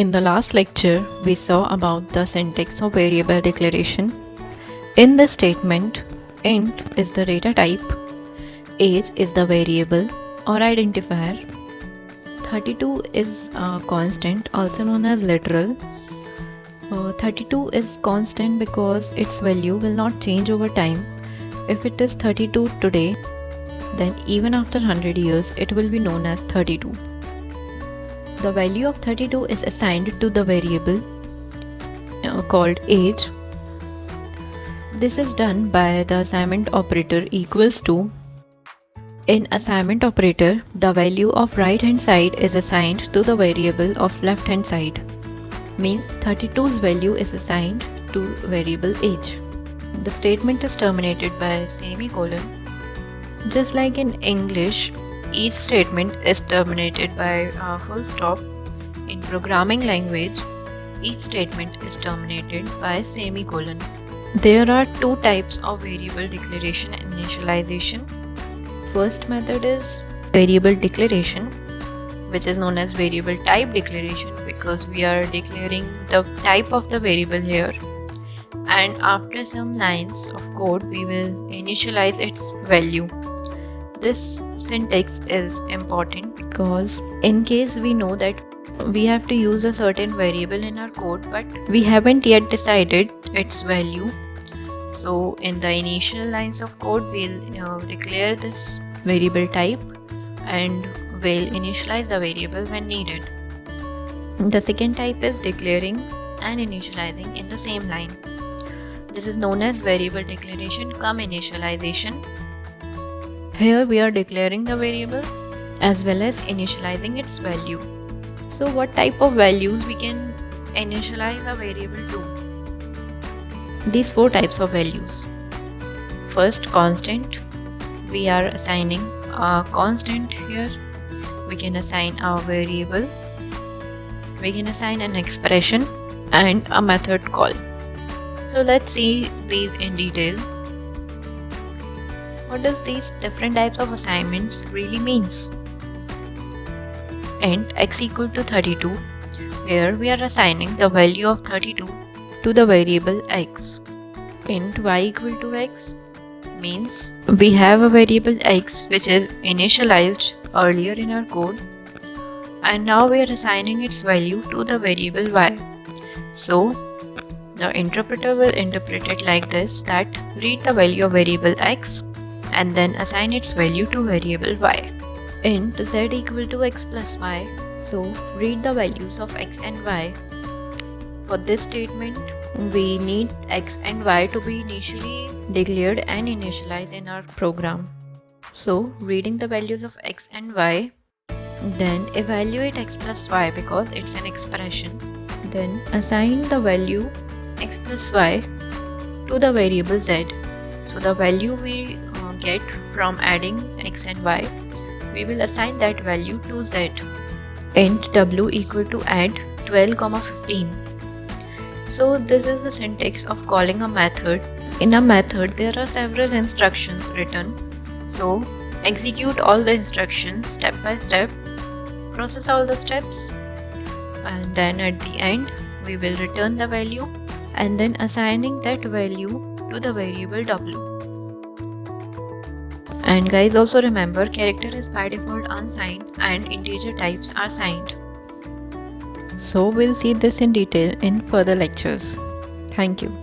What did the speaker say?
In the last lecture, we saw about the syntax of variable declaration. In this statement, int is the data type, age is the variable or identifier, 32 is a constant also known as literal. 32 is constant because its value will not change over time. If it is 32 today, then even after 100 years it will be known as 32. The value of 32 is assigned to the variable called age. This is done by the assignment operator equals to. In assignment operator, the value of right hand side is assigned to the variable of left hand side. Means 32's value is assigned to variable age. The statement is terminated by semicolon. Just like in English, each statement is terminated by a full stop. In programming language, each statement is terminated by semicolon. There are two types of variable declaration and initialization. First method is variable declaration, which is known as variable type declaration because we are declaring the type of the variable here, and after some lines of code we will initialize its value. This syntax is important because in case we know that we have to use a certain variable in our code but we haven't yet decided its value, so in the initial lines of code we'll declare this variable type and will initialize the variable when needed. The second type is declaring and initializing in the same line. This is known as variable declaration cum initialization. Here we are declaring the variable as well as initializing its value. So what type of values we can initialize a variable to? These four types of values. First, constant. We are assigning a constant here. We can assign a variable, we can assign an expression and a method call. So let's see these in detail. What does these different types of assignments really means? Int x equal to 32. Here we are assigning the value of 32 to the variable x. Int y equal to x means we have a variable x which is initialized earlier in our code, and now we are assigning its value to the variable y. So the interpreter will interpret it like this, that read the value of variable x and then assign its value to variable y. Int z equal to x plus y. So read the values of x and y. For this statement we need x and y to be initially declared and initialized in our program. So reading the values of x and y, then evaluate x plus y because it's an expression. Then assign the value x plus y to the variable z. So the value we get from adding x and y, we will assign that value to z. Int w equal to add 12, 15. So this is the syntax of calling a method. In a method there are several instructions written. So execute all the instructions step by step, process all the steps, and then at the end we will return the value and then assigning that value to the variable w. And guys, also remember character is by default unsigned and integer types are signed. So we'll see this in detail in further lectures. Thank you.